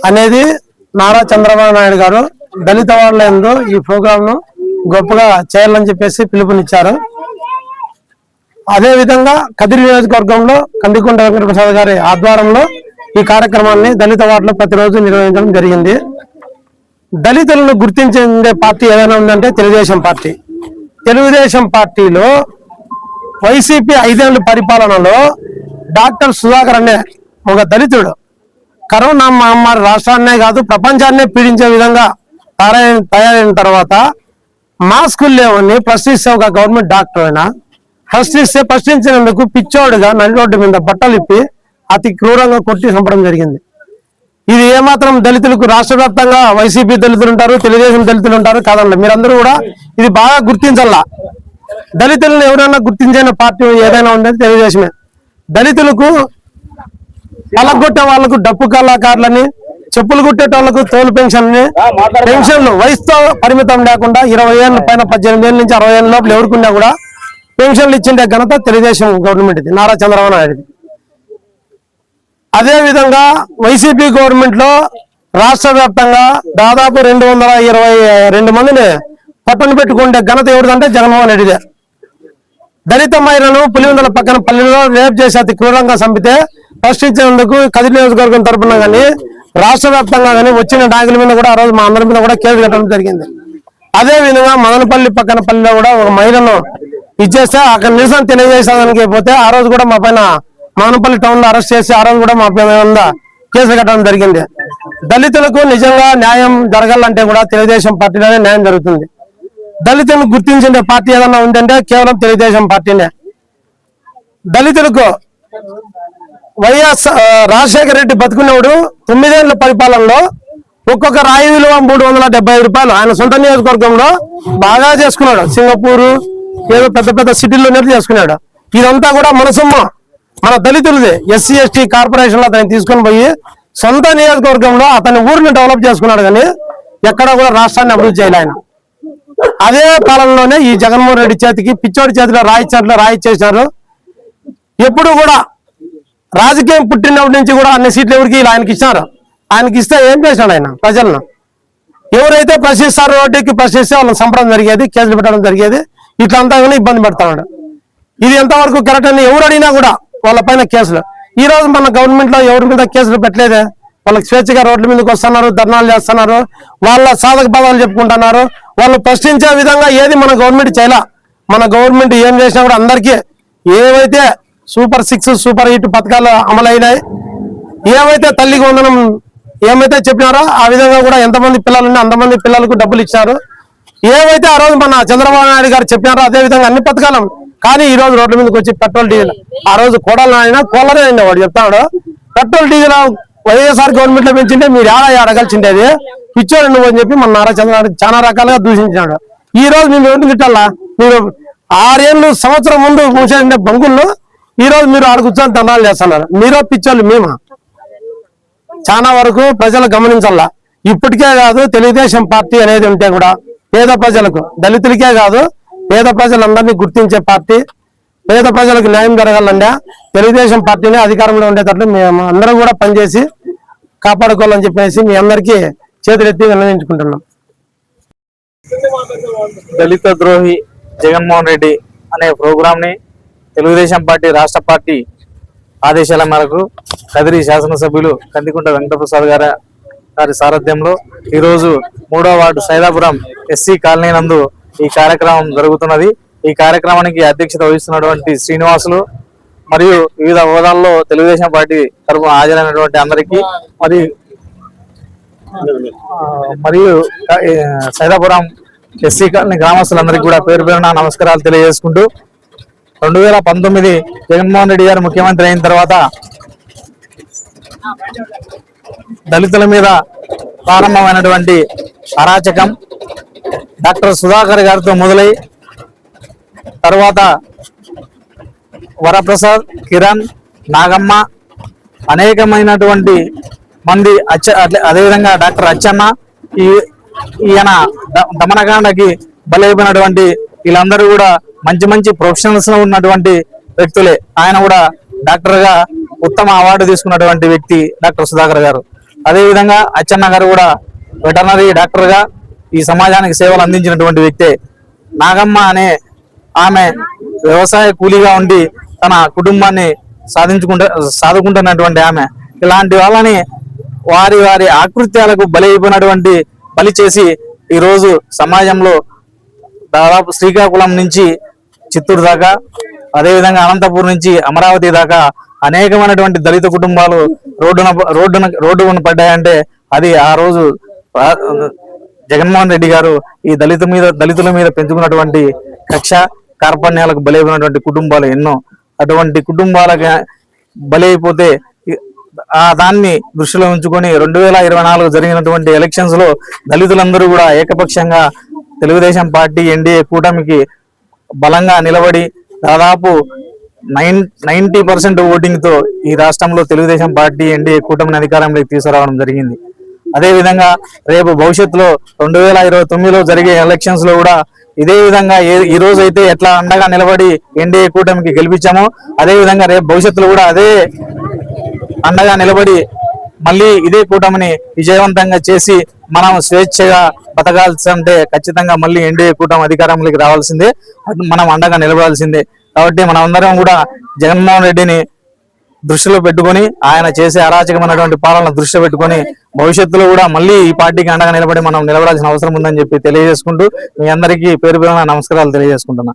అనేది నారా చంద్రబాబు నాయుడు గారు దళిత వాళ్ళ ఈ ప్రోగ్రామ్ ను గొప్పగా చేయాలని చెప్పేసి పిలుపునిచ్చారు. అదే విధంగా కదిరి నియోజకవర్గంలో కందికొండ వెంకటప్రసాద్ గారి ఆధ్వర్యంలో ఈ కార్యక్రమాన్ని దళిత వార్డులో ప్రతిరోజు నిర్వహించడం జరిగింది. దళితులను గుర్తించే పార్టీ ఏదైనా ఉందంటే తెలుగుదేశం పార్టీ. తెలుగుదేశం పార్టీలో వైసీపీ 5 ఏళ్ల పరిపాలనలో డాక్టర్ సుధాకర్ అనే ఒక దళితుడు కరోనా మహమ్మారి రాష్ట్రాన్నే కాదు ప్రపంచాన్నే పీడించే విధంగా తయారైన తర్వాత మాస్కులు లేవని ప్రశ్నిస్తే ఒక గవర్నమెంట్ డాక్టర్ అయినా ప్రశ్నించినందుకు పిచ్చోడుగా నడి రోడ్డు మీద బట్టలు ఇప్పి అతి క్రూరంగా కొట్టి చంపడం జరిగింది. ఇది ఏమాత్రం దళితులకు రాష్ట్ర వ్యాప్తంగా వైసీపీ దళితులు ఉంటారు, తెలుగుదేశం దళితులు ఉంటారు కాదండి. మీరందరూ కూడా ఇది బాగా గుర్తించాల. దళితులను ఎవరైనా గుర్తించిన పార్టీ ఏదైనా ఉందంటే తెలుగుదేశమే. దళితులకు పలగొట్టే వాళ్లకు డప్పు కళాకారులని, చెప్పులు కుట్టేటోళ్లకు తోలు పెన్షన్లు వయసుతో పరిమితం లేకుండా 20 ఏళ్ళ పైన 18 ఏళ్ళ నుంచి 60 ఏళ్ళ లోపల ఎవరుకున్నా కూడా పెన్షన్లు ఇచ్చిండే ఘనత తెలుగుదేశం గవర్నమెంట్ ఇది, నారా చంద్రబాబు నాయుడు. అదే విధంగా వైసీపీ గవర్నమెంట్ లో రాష్ట్ర వ్యాప్తంగా దాదాపు 222 మందిని పట్టును పెట్టుకుంటే ఘనత ఎవరిదంటే జగన్మోహన్ రెడ్డిదే. దళిత మహిళలను పులివెందుల పక్కన పల్లెల్లో రేప్ చేసి అతి క్రూరంగా చంపితే ప్రశ్నించేందుకు కదిరి నియోజకవర్గం తరఫున కానీ రాష్ట్ర వ్యాప్తంగా కానీ వచ్చిన నాయకుల మీద కూడా ఆ రోజు మా అందరి మీద కూడా కేసు కట్టడం జరిగింది. అదే విధంగా మదనపల్లి పక్కన పల్లెలో కూడా ఒక మహిళను ఇచ్చేస్తే అక్కడ నిరసన తెలియజేసేదానికి పోతే ఆ రోజు కూడా మా పైన మదనపల్లి టౌన్ లో అరెస్ట్ చేసి ఆ రోజు కూడా మా పైన కేసు కట్టడం జరిగింది. దళితులకు నిజంగా న్యాయం జరగాలంటే కూడా తెలుగుదేశం పార్టీలోనే న్యాయం జరుగుతుంది. దళితులను గుర్తించే పార్టీ ఏదన్నా ఉందంటే కేవలం తెలుగుదేశం పార్టీనే. దళితులకు వైఎస్ రాజశేఖర రెడ్డి బతుకునేవాడు 9 ఏళ్ల పరిపాలనలో ఒక్కొక్క రాయి విలువ 375 రూపాయలు ఆయన సొంత నియోజకవర్గంలో బాగా చేసుకున్నాడు. సింగపూర్ ఏదో పెద్ద పెద్ద సిటీల్లోనే చేసుకున్నాడు. ఇదంతా కూడా మన సొమ్ము, మన దళితులది. ఎస్సీ ఎస్టీ కార్పొరేషన్ లో అతను తీసుకొని పోయి సొంత నియోజకవర్గంలో అతని ఊరిని డెవలప్ చేసుకున్నాడు. కానీ ఎక్కడ కూడా రాష్ట్రాన్ని అభివృద్ధి చేయాలి ఆయన. అదే పాలనలోనే ఈ జగన్మోహన్ రెడ్డి చేతికి పిచ్చోడి చేతిలో రాయి చేసినారు. ఎప్పుడు కూడా రాజకీయం పుట్టినప్పటి నుంచి కూడా అన్ని సీట్లు ఎవరికి ఆయనకి ఇచ్చినారు. ఆయనకి ఇస్తే ఏం చేసినాడు ఆయన ప్రజలను? ఎవరైతే ప్రశ్నిస్తారో రోడ్డుకి ప్రశ్నిస్తే వాళ్ళని చంపడం జరిగేది, కేసులు పెట్టడం జరిగేది. ఇట్లంతా కూడా ఇబ్బంది పెడతాడు. ఇది ఎంతవరకు కరెక్ట్ అని ఎవరు అడిగినా కూడా వాళ్ళ పైన కేసులు. ఈ రోజు మన గవర్నమెంట్ లో ఎవరి మీద కేసులు పెట్టలేదే. వాళ్ళకి స్వేచ్ఛగా రోడ్ల మీదకి వస్తున్నారు, ధర్నాలు చేస్తున్నారు, వాళ్ళ సాధక బాధాలు చెప్పుకుంటున్నారు. వాళ్ళు ప్రశ్నించే విధంగా ఏది మన గవర్నమెంట్ చేయాల. మన గవర్నమెంట్ ఏం చేసినా కూడా అందరికీ ఏవైతే సూపర్ 6 సూపర్ 8 పథకాలు అమలైనాయి, ఏవైతే తల్లికి వందనం ఏమైతే చెప్పినారో ఆ విధంగా కూడా ఎంతమంది పిల్లలు అంతమంది పిల్లలకు డబ్బులు ఇచ్చారు. ఏవైతే ఆ రోజు మన చంద్రబాబు నాయుడు గారు చెప్పినారో అదే విధంగా అన్ని పథకాలు. కానీ ఈ రోజు రోడ్ల మీదకి వచ్చి పెట్రోల్ డీజిల్ ఆ రోజు కోడలు ఆయన కోలరే అయినా వాడు చెప్తాడు పెట్రోల్ డీజిల్ వైఎస్ఆర్ గవర్నమెంట్ లో పెంచింటే మీరు అడగాల్సిండేది పిచ్చోడు నువ్వు అని చెప్పి మన నారా చంద్రబాబు చాలా రకాలుగా దూషించినాడు. ఈ రోజు మేము ఎవరిని తిట్టాలా? మీరు 6 ఏళ్ళు సంవత్సరం ముందు మూసేసిన బంకుల్లో ఈ రోజు మీరు ఆడ కూర్చొని దండాలు చేస్తున్నారు. మీరో పిచ్చోళ్ళు మేమా? చాలా వరకు ప్రజలు గమనించాలా. ఇప్పటికే కాదు తెలుగుదేశం పార్టీ అనేది ఉంటే కూడా పేద ప్రజలకు, దళితులకే కాదు పేద ప్రజలందరినీ గుర్తించే పార్టీ. పేద ప్రజలకు న్యాయం జరగాలంటే తెలుగుదేశం పార్టీని అధికారంలో ఉండేటట్లు మేము అందరం కూడా పనిచేసి కాపాడుకోవాలని చెప్పేసి మీ అందరికీ చేతులెత్తి విన్నవించుకుంటున్నాం. దళిత ద్రోహి జగన్మోహన్ రెడ్డి అనే ప్రోగ్రామ్ ని తెలుగుదేశం పార్టీ రాష్ట్ర పార్టీ ఆదేశాల మేరకు కదిరి శాసనసభ్యులు కందికొండ వెంకటప్రసాద్ గారి సారథ్యంలో ఈరోజు 3వ వార్డు సైదాపురం ఎస్సీ కాలనీ నందు ఈ కార్యక్రమం జరుగుతున్నది. ఈ కార్యక్రమానికి అధ్యక్షత వహిస్తున్నటువంటి శ్రీనివాసులు మరియు వివిధ హోదాల్లో తెలుగుదేశం పార్టీ తరఫున హాజరైనటువంటి అందరికీ మరియు సైదాపురం ఎస్సీ కాలనీ గ్రామస్తులందరికీ కూడా పేరు పేరున నమస్కారాలు తెలియజేసుకుంటూ 2019 జగన్మోహన్ రెడ్డి గారు ముఖ్యమంత్రి అయిన తర్వాత దళితుల మీద ప్రారంభమైనటువంటి అరాచకం డాక్టర్ సుధాకర్ గారితో మొదలై తర్వాత వరప్రసాద్, కిరణ్, నాగమ్మ అనేకమైనటువంటి మంది అదేవిధంగా డాక్టర్ అచ్చన్న ఈయన దమనకాండకి బలైపోయినటువంటి వీళ్ళందరూ కూడా మంచి మంచి ప్రొఫెషనల్స్ ఉన్నటువంటి వ్యక్తులే. ఆయన కూడా డాక్టర్ గా ఉత్తమ అవార్డు తీసుకున్నటువంటి వ్యక్తి డాక్టర్ సుధాకర్ గారు. అదేవిధంగా అచ్చెన్న గారు కూడా వెటర్నరీ డాక్టర్ గా ఈ సమాజానికి సేవలు అందించినటువంటి వ్యక్తే. నాగమ్మ అనే ఆమె వ్యవసాయ కూలీగా ఉండి తన కుటుంబాన్ని సాదుకుంటున్నటువంటి ఆమె. ఇలాంటి వాళ్ళని వారి వారి ఆకృత్యాలకు బలైపోయినటువంటి బలి చేసి ఈరోజు సమాజంలో దాదాపు శ్రీకాకుళం నుంచి చిత్తూరు దాకా, అదేవిధంగా అనంతపూర్ నుంచి అమరావతి దాకా అనేకమైనటువంటి దళిత కుటుంబాలు రోడ్డున పడ్డాయంటే అది ఆ రోజు జగన్మోహన్ రెడ్డి గారు ఈ దళితుల మీద పెంచుకున్నటువంటి కక్ష కార్పణ్యాలకు బలైపోయినటువంటి కుటుంబాలు ఎన్నో. అటువంటి కుటుంబాలకు బలైపోతే దాన్ని దృష్టిలో ఉంచుకొని 2024 జరిగినటువంటి ఎలక్షన్స్ లో దళితులందరూ కూడా ఏకపక్షంగా తెలుగుదేశం పార్టీ ఎన్డీఏ కూటమికి బలంగా నిలబడి దాదాపు 90% ఓటింగ్ తో ఈ రాష్ట్రంలో తెలుగుదేశం పార్టీ ఎన్డీఏ కూటమిని అధికారంలోకి తీసుకురావడం జరిగింది. అదేవిధంగా రేపు భవిష్యత్తులో 2029లో జరిగే ఎలక్షన్స్ లో కూడా ఇదే విధంగా ఈ రోజు అయితే ఎట్లా అండగా నిలబడి ఎన్డీఏ కూటమికి గెలిపించామో అదే విధంగా రేపు భవిష్యత్తులో కూడా అదే అండగా నిలబడి మళ్ళీ ఇదే కూటమిని విజయవంతంగా చేసి మనం స్వేచ్ఛగా బతకాల్సిందే. ఖచ్చితంగా మళ్ళీ ఎన్డీఏ కూటమి అధికారంలోకి రావాల్సిందే, మనం అండగా నిలబడాల్సిందే. కాబట్టి మనం అందరం కూడా జగన్మోహన్ రెడ్డిని దృష్టిలో పెట్టుకొని ఆయన చేసే అరాచకమైనటువంటి పాలన దృష్టిలో పెట్టుకొని భవిష్యత్తులో కూడా మళ్ళీ ఈ పార్టీకి అండగా నిలబడి మనం నిలబడాల్సిన అవసరం ఉందని చెప్పి తెలియజేసుకుంటూ మీ అందరికీ పేరు పేరున నమస్కారాలు తెలియజేసుకుంటున్నా.